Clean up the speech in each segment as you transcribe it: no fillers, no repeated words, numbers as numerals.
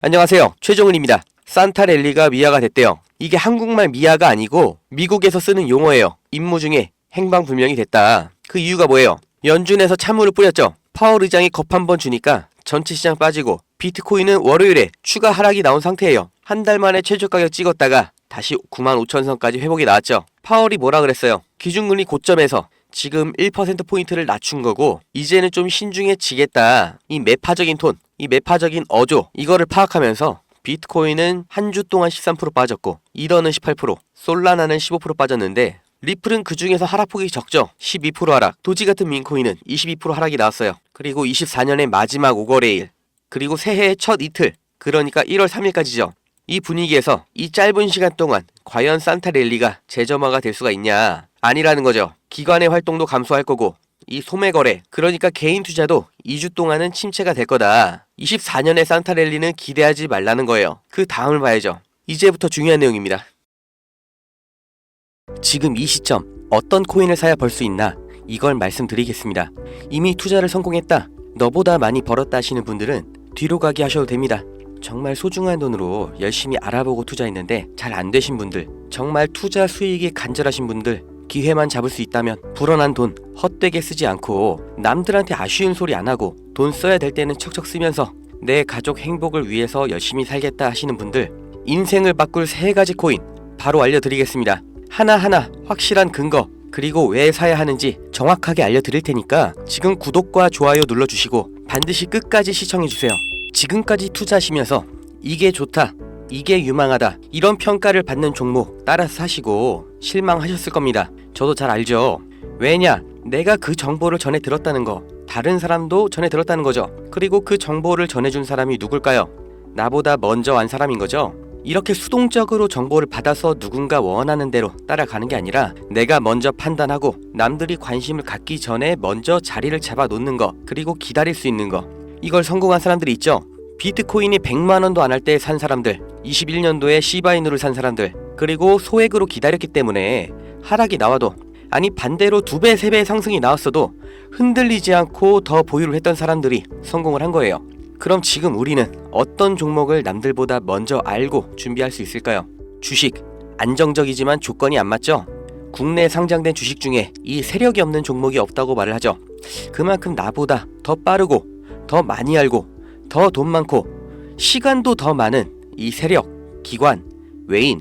안녕하세요. 최종은입니다. 산타랠리가 미아가 됐대요. 이게 한국말 미아가 아니고 미국에서 쓰는 용어예요. 임무 중에 행방불명이 됐다. 그 이유가 뭐예요? 연준에서 찬물을 뿌렸죠. 파월 의장이 겁 한번 주니까 전체 시장 빠지고 비트코인은 월요일에 추가 하락이 나온 상태예요. 한 달 만에 최저 가격 찍었다가 다시 95,000선까지 회복이 나왔죠. 파월이 뭐라 그랬어요? 기준금리 고점에서 지금 1%포인트를 낮춘 거고 이제는 좀 신중해지겠다. 이 매파적인 톤, 이 매파적인 어조, 이거를 파악하면서 비트코인은 한 주 동안 13% 빠졌고 이더는 18%, 솔라나는 15% 빠졌는데 리플은 그 중에서 하락폭이 적죠. 12% 하락. 도지 같은 민코인은 22% 하락이 나왔어요. 그리고 24년의 마지막 5거래일, 그리고 새해의 첫 이틀, 그러니까 1월 3일까지죠. 이 분위기에서 이 짧은 시간 동안 과연 산타랠리가 재점화가 될 수가 있냐? 아니라는 거죠. 기관의 활동도 감소할 거고 이 소매거래, 그러니까 개인 투자도 2주 동안은 침체가 될 거다. 24년의 산타랠리는 기대하지 말라는 거예요. 그 다음을 봐야죠. 이제부터 중요한 내용입니다. 지금 이 시점 어떤 코인을 사야 벌 수 있나? 이걸 말씀드리겠습니다. 이미 투자를 성공했다, 너보다 많이 벌었다 하시는 분들은 뒤로 가기 하셔도 됩니다. 정말 소중한 돈으로 열심히 알아보고 투자했는데 잘 안 되신 분들, 정말 투자 수익이 간절하신 분들, 기회만 잡을 수 있다면 불어난 돈 헛되게 쓰지 않고 남들한테 아쉬운 소리 안 하고 돈 써야 될 때는 척척 쓰면서 내 가족 행복을 위해서 열심히 살겠다 하시는 분들, 인생을 바꿀 3가지 코인 바로 알려드리겠습니다. 하나하나 확실한 근거, 그리고 왜 사야 하는지 정확하게 알려드릴 테니까 지금 구독과 좋아요 눌러주시고 반드시 끝까지 시청해주세요. 지금까지 투자하시면서 이게 좋다, 이게 유망하다, 이런 평가를 받는 종목 따라서 사시고 실망하셨을 겁니다. 저도 잘 알죠. 왜냐? 내가 그 정보를 전해 들었다는 거, 다른 사람도 전해 들었다는 거죠. 그리고 그 정보를 전해준 사람이 누굴까요? 나보다 먼저 안 사람인 거죠. 이렇게 수동적으로 정보를 받아서 누군가 원하는 대로 따라가는 게 아니라 내가 먼저 판단하고 남들이 관심을 갖기 전에 먼저 자리를 잡아 놓는 거, 그리고 기다릴 수 있는 거, 이걸 성공한 사람들이 있죠. 비트코인이 100만원도 안 할 때 산 사람들, 21년도에 시바이누를 산 사람들, 그리고 소액으로 기다렸기 때문에 하락이 나와도, 아니 반대로 2배, 3배 상승이 나왔어도 흔들리지 않고 더 보유를 했던 사람들이 성공을 한 거예요. 그럼 지금 우리는 어떤 종목을 남들보다 먼저 알고 준비할 수 있을까요? 주식, 안정적이지만 조건이 안 맞죠? 국내 상장된 주식 중에 이 세력이 없는 종목이 없다고 말을 하죠. 그만큼 나보다 더 빠르고 더 많이 알고 더 돈 많고 시간도 더 많은 이 세력, 기관, 외인,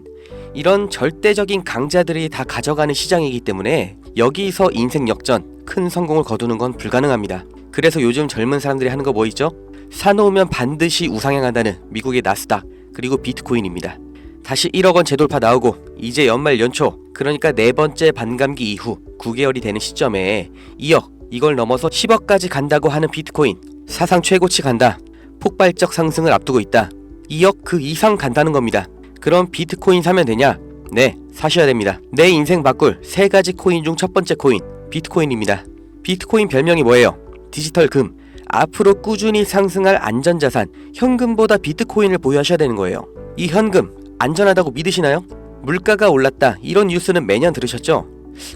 이런 절대적인 강자들이 다 가져가는 시장이기 때문에 여기서 인생 역전, 큰 성공을 거두는 건 불가능합니다. 그래서 요즘 젊은 사람들이 하는 거 뭐 있죠? 사놓으면 반드시 우상향한다는 미국의 나스닥, 그리고 비트코인입니다. 다시 1억원 재돌파 나오고 이제 연말 연초, 그러니까 4번째 반감기 이후 9개월이 되는 시점에 2억, 이걸 넘어서 10억까지 간다고 하는 비트코인, 사상 최고치 간다, 폭발적 상승을 앞두고 있다, 2억 그 이상 간다는 겁니다. 그럼 비트코인 사면 되냐? 네, 사셔야 됩니다. 내 인생 바꿀 3가지 코인 중 첫 번째 코인, 비트코인입니다. 비트코인 별명이 뭐예요? 디지털 금. 앞으로 꾸준히 상승할 안전자산, 현금보다 비트코인을 보유하셔야 되는 거예요. 이 현금 안전하다고 믿으시나요? 물가가 올랐다, 이런 뉴스는 매년 들으셨죠?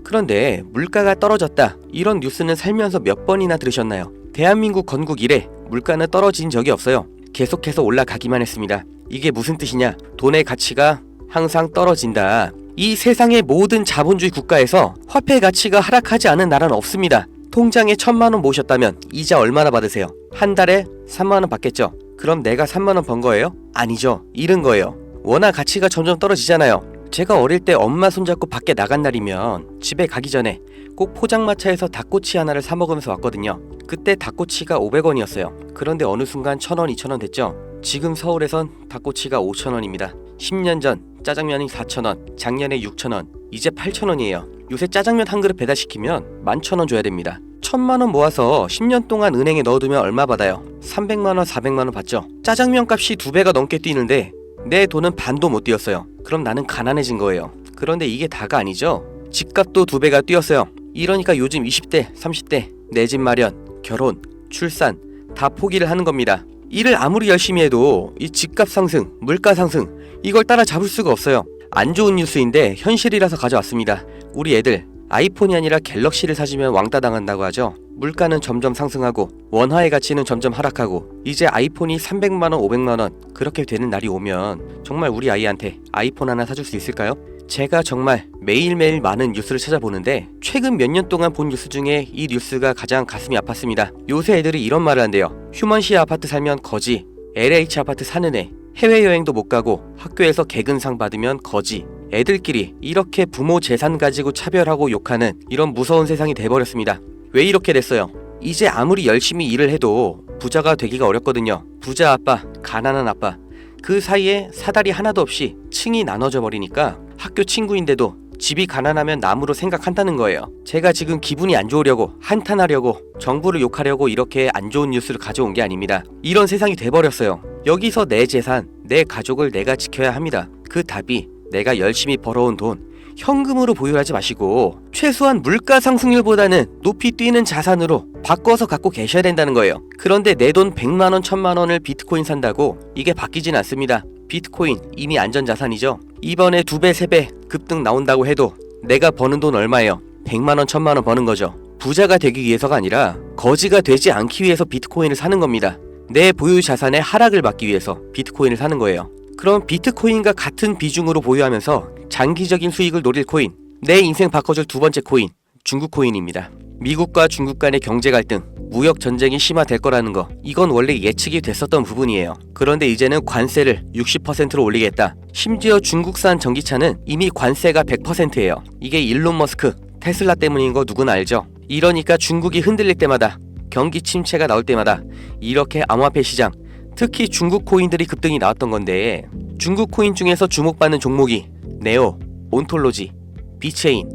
그런데 물가가 떨어졌다, 이런 뉴스는 살면서 몇 번이나 들으셨나요? 대한민국 건국 이래 물가는 떨어진 적이 없어요. 계속해서 올라가기만 했습니다. 이게 무슨 뜻이냐? 돈의 가치가 항상 떨어진다. 이 세상의 모든 자본주의 국가에서 화폐 가치가 하락하지 않은 나라는 없습니다. 통장에 1000만원 모으셨다면 이자 얼마나 받으세요? 한 달에 3만원 받겠죠? 그럼 내가 3만원 번 거예요? 아니죠. 잃은 거예요. 워낙 가치가 점점 떨어지잖아요. 제가 어릴 때 엄마 손잡고 밖에 나간 날이면 집에 가기 전에 꼭 포장마차에서 닭꼬치 하나를 사 먹으면서 왔거든요. 그때 닭꼬치가 500원이었어요. 그런데 어느 순간 1000원, 2000원 됐죠. 지금 서울에선 닭꼬치가 5000원입니다. 10년 전 짜장면이 4000원, 작년에 6000원, 이제 8000원이에요. 요새 짜장면 한 그릇 배달시키면 11,000원 줘야 됩니다. 1000만원 모아서 10년 동안 은행에 넣어두면 얼마 받아요? 300만원, 400만원 받죠. 짜장면 값이 2배가 넘게 뛰는데 내 돈은 반도 못 뛰었어요. 그럼 나는 가난해진 거예요. 그런데 이게 다가 아니죠. 집값도 2배가 뛰었어요. 이러니까 요즘 20대, 30대 내 집 마련, 결혼, 출산 다 포기를 하는 겁니다. 일을 아무리 열심히 해도 이 집값 상승, 물가 상승, 이걸 따라잡을 수가 없어요. 안 좋은 뉴스인데 현실이라서 가져왔습니다. 우리 애들 아이폰이 아니라 갤럭시를 사주면 왕따 당한다고 하죠. 물가는 점점 상승하고 원화의 가치는 점점 하락하고 이제 아이폰이 300만원, 500만원 그렇게 되는 날이 오면 정말 우리 아이한테 아이폰 하나 사줄 수 있을까요? 제가 정말 매일매일 많은 뉴스를 찾아보는데 최근 몇 년 동안 본 뉴스 중에 이 뉴스가 가장 가슴이 아팠습니다. 요새 애들이 이런 말을 한대요. 휴먼시 아파트 살면 거지, LH 아파트 사는 애, 해외여행도 못 가고 학교에서 개근상 받으면 거지. 애들끼리 이렇게 부모 재산 가지고 차별하고 욕하는 이런 무서운 세상이 돼버렸습니다. 왜 이렇게 됐어요? 이제 아무리 열심히 일을 해도 부자가 되기가 어렵거든요. 부자 아빠, 가난한 아빠, 그 사이에 사다리 하나도 없이 층이 나눠져 버리니까 학교 친구인데도 집이 가난하면 남으로 생각한다는 거예요. 제가 지금 기분이 안 좋으려고, 한탄하려고, 정부를 욕하려고 이렇게 안 좋은 뉴스를 가져온 게 아닙니다. 이런 세상이 돼버렸어요. 여기서 내 재산, 내 가족을 내가 지켜야 합니다. 그 답이 내가 열심히 벌어온 돈 현금으로 보유하지 마시고 최소한 물가 상승률보다는 높이 뛰는 자산으로 바꿔서 갖고 계셔야 된다는 거예요. 그런데 내 돈 100만원, 1000만원을 비트코인 산다고 이게 바뀌진 않습니다. 비트코인 이미 안전자산이죠. 이번에 2배, 3배 급등 나온다고 해도 내가 버는 돈 얼마예요? 100만원, 1000만원 버는 거죠. 부자가 되기 위해서가 아니라 거지가 되지 않기 위해서 비트코인을 사는 겁니다. 내 보유 자산의 하락을 막기 위해서 비트코인을 사는 거예요. 그럼 비트코인과 같은 비중으로 보유하면서 장기적인 수익을 노릴 코인, 내 인생 바꿔줄 두 번째 코인, 중국 코인입니다. 미국과 중국 간의 경제 갈등, 무역 전쟁이 심화될 거라는 거, 이건 원래 예측이 됐었던 부분이에요. 그런데 이제는 관세를 60%로 올리겠다. 심지어 중국산 전기차는 이미 관세가 100%예요. 이게 일론 머스크, 테슬라 때문인 거 누구나 알죠? 이러니까 중국이 흔들릴 때마다, 경기 침체가 나올 때마다 이렇게 암호화폐 시장, 특히 중국 코인들이 급등이 나왔던 건데, 중국 코인 중에서 주목받는 종목이 네오, 온톨로지, 비체인,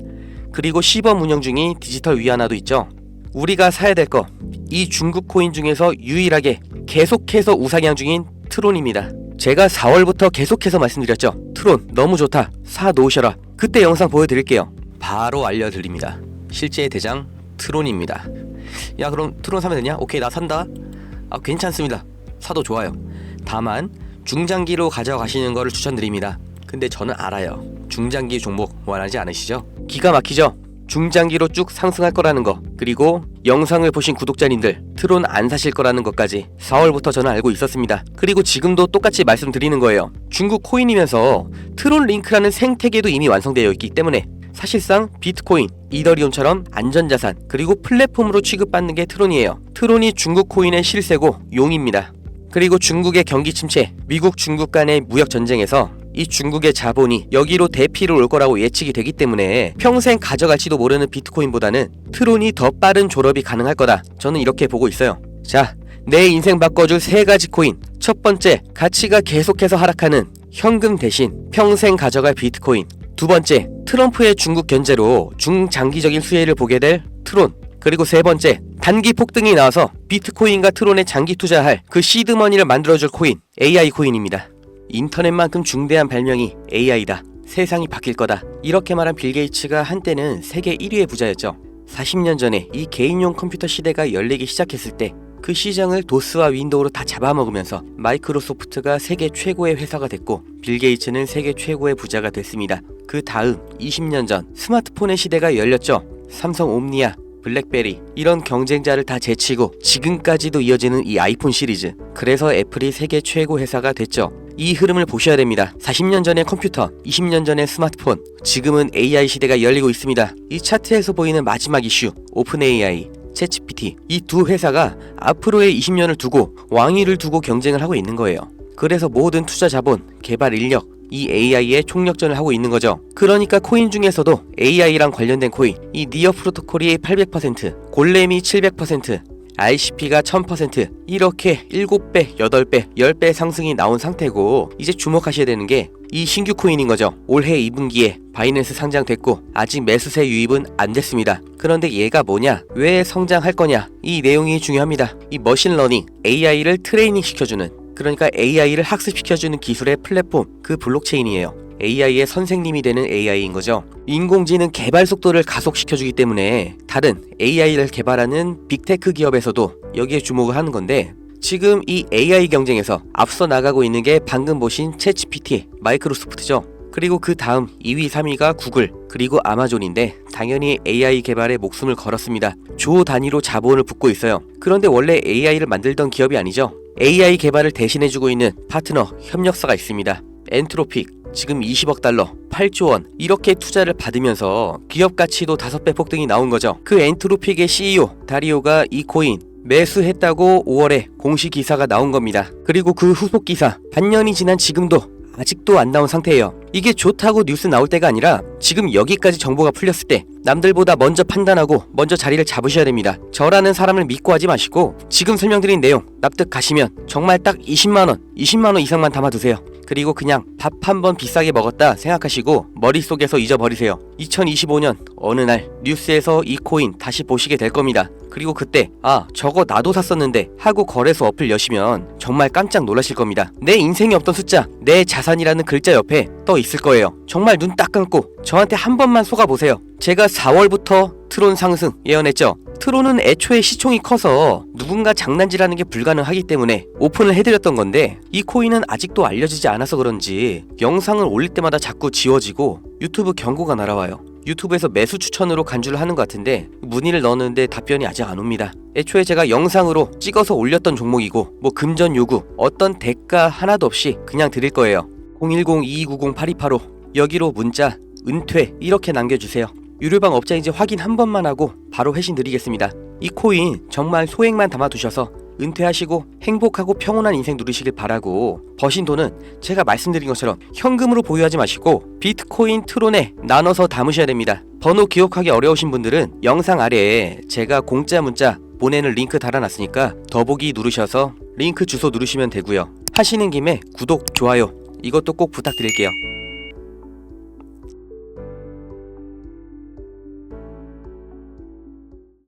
그리고 시범 운영 중인 디지털 위안화도 있죠. 우리가 사야 될 거, 이 중국 코인 중에서 유일하게 계속해서 우상향 중인 트론입니다. 제가 4월부터 계속해서 말씀드렸죠. 트론 너무 좋다, 사 놓으셔라. 그때 영상 보여드릴게요. 바로 알려드립니다. 실제의 대장 트론입니다. 야, 그럼 트론 사면 되냐? 오케이, 나 산다. 괜찮습니다. 사도 좋아요. 다만 중장기로 가져가시는 거를 추천드립니다. 근데 저는 알아요. 중장기 종목 원하지 않으시죠? 기가 막히죠? 중장기로 쭉 상승할 거라는 거, 그리고 영상을 보신 구독자님들 트론 안 사실 거라는 것까지 4월부터 저는 알고 있었습니다. 그리고 지금도 똑같이 말씀드리는 거예요. 중국 코인이면서 트론 링크라는 생태계도 이미 완성되어 있기 때문에 사실상 비트코인, 이더리움처럼 안전자산, 그리고 플랫폼으로 취급받는 게 트론이에요. 트론이 중국 코인의 실세고 용입니다. 그리고 중국의 경기 침체, 미국 중국 간의 무역 전쟁에서 이 중국의 자본이 여기로 대피를 올 거라고 예측이 되기 때문에 평생 가져갈지도 모르는 비트코인보다는 트론이 더 빠른 졸업이 가능할 거다. 저는 이렇게 보고 있어요. 자, 내 인생 바꿔줄 3가지 코인. 첫 번째, 가치가 계속해서 하락하는 현금 대신 평생 가져갈 비트코인. 두 번째, 트럼프의 중국 견제로 중장기적인 수혜를 보게 될 트론. 그리고 세 번째, 단기 폭등이 나와서 비트코인과 트론에 장기 투자할 그 시드머니를 만들어줄 코인, AI 코인입니다. 인터넷만큼 중대한 발명이 AI다. 세상이 바뀔 거다. 이렇게 말한 빌 게이츠가 한때는 세계 1위의 부자였죠. 40년 전에 이 개인용 컴퓨터 시대가 열리기 시작했을 때 그 시장을 도스와 윈도우로 다 잡아먹으면서 마이크로소프트가 세계 최고의 회사가 됐고 빌 게이츠는 세계 최고의 부자가 됐습니다. 그 다음 20년 전 스마트폰의 시대가 열렸죠. 삼성 옴니아, 블랙베리, 이런 경쟁자를 다 제치고 지금까지도 이어지는 이 아이폰 시리즈. 그래서 애플이 세계 최고 회사가 됐죠. 이 흐름을 보셔야 됩니다. 40년 전의 컴퓨터, 20년 전의 스마트폰, 지금은 AI 시대가 열리고 있습니다. 이 차트에서 보이는 마지막 이슈, 오픈 AI, 챗GPT, 이 두 회사가 앞으로의 20년을 두고 왕위를 두고 경쟁을 하고 있는 거예요. 그래서 모든 투자 자본, 개발 인력, 이 AI의 총력전을 하고 있는 거죠. 그러니까 코인 중에서도 AI랑 관련된 코인, 이 니어 프로토콜이 800%, 골렘이 700%, RCP가 1000%, 이렇게 7배, 8배, 10배 상승이 나온 상태고, 이제 주목하셔야 되는 게 이 신규 코인인 거죠. 올해 2분기에 바이낸스 상장됐고 아직 매수세 유입은 안 됐습니다. 그런데 얘가 뭐냐? 왜 성장할 거냐? 이 내용이 중요합니다. 이 머신러닝, AI를 트레이닝 시켜주는, 그러니까 AI를 학습시켜주는 기술의 플랫폼, 그 블록체인이에요. AI의 선생님이 되는 AI인 거죠. 인공지능 개발 속도를 가속시켜주기 때문에 다른 AI를 개발하는 빅테크 기업에서도 여기에 주목을 하는 건데, 지금 이 AI 경쟁에서 앞서 나가고 있는 게 방금 보신 챗GPT, 마이크로소프트죠. 그리고 그 다음 2위, 3위가 구글, 그리고 아마존인데 당연히 AI 개발에 목숨을 걸었습니다. 조 단위로 자본을 붓고 있어요. 그런데 원래 AI를 만들던 기업이 아니죠. AI 개발을 대신해주고 있는 파트너, 협력사가 있습니다. 엔트로픽, 지금 20억 달러, 8조 원 이렇게 투자를 받으면서 기업 가치도 5배 폭등이 나온 거죠. 그 엔트로픽의 CEO 다리오가 이 코인 매수했다고 5월에 공식 기사가 나온 겁니다. 그리고 그 후속 기사 반년이 지난 지금도 아직도 안 나온 상태예요. 이게 좋다고 뉴스 나올 때가 아니라 지금 여기까지 정보가 풀렸을 때 남들보다 먼저 판단하고 먼저 자리를 잡으셔야 됩니다. 저라는 사람을 믿고 하지 마시고 지금 설명드린 내용 납득 가시면 정말 딱 20만원 이상만 담아두세요. 그리고 그냥 밥 한 번 비싸게 먹었다 생각하시고 머릿속에서 잊어버리세요. 2025년 어느 날 뉴스에서 이 코인 다시 보시게 될 겁니다. 그리고 그때 저거 나도 샀었는데 하고 거래소 어플 여시면 정말 깜짝 놀라실 겁니다. 내 인생에 없던 숫자, 내 자산이라는 글자 옆에 떠 있을 거예요. 정말 눈 딱 감고 저한테 한 번만 속아보세요. 제가 4월부터 트론 상승 예언했죠. 트론은 애초에 시총이 커서 누군가 장난질하는 게 불가능하기 때문에 오픈을 해드렸던 건데 이 코인은 아직도 알려지지 않아서 그런지 영상을 올릴 때마다 자꾸 지워지고 유튜브 경고가 날아와요. 유튜브에서 매수 추천으로 간주를 하는 것 같은데 문의를 넣었는데 답변이 아직 안 옵니다. 애초에 제가 영상으로 찍어서 올렸던 종목이고 뭐 금전 요구 어떤 대가 하나도 없이 그냥 드릴 거예요. 010-2290-8285 여기로 문자 은퇴 이렇게 남겨주세요. 유료방 업자인지 확인 한 번만 하고 바로 회신 드리겠습니다. 이 코인 정말 소액만 담아두셔서 은퇴하시고 행복하고 평온한 인생 누리시길 바라고 버신 돈은 제가 말씀드린 것처럼 현금으로 보유하지 마시고 비트코인 트론에 나눠서 담으셔야 됩니다. 번호 기억하기 어려우신 분들은 영상 아래에 제가 공짜 문자 보내는 링크 달아놨으니까 더보기 누르셔서 링크 주소 누르시면 되고요. 하시는 김에 구독, 좋아요 이것도 꼭 부탁드릴게요.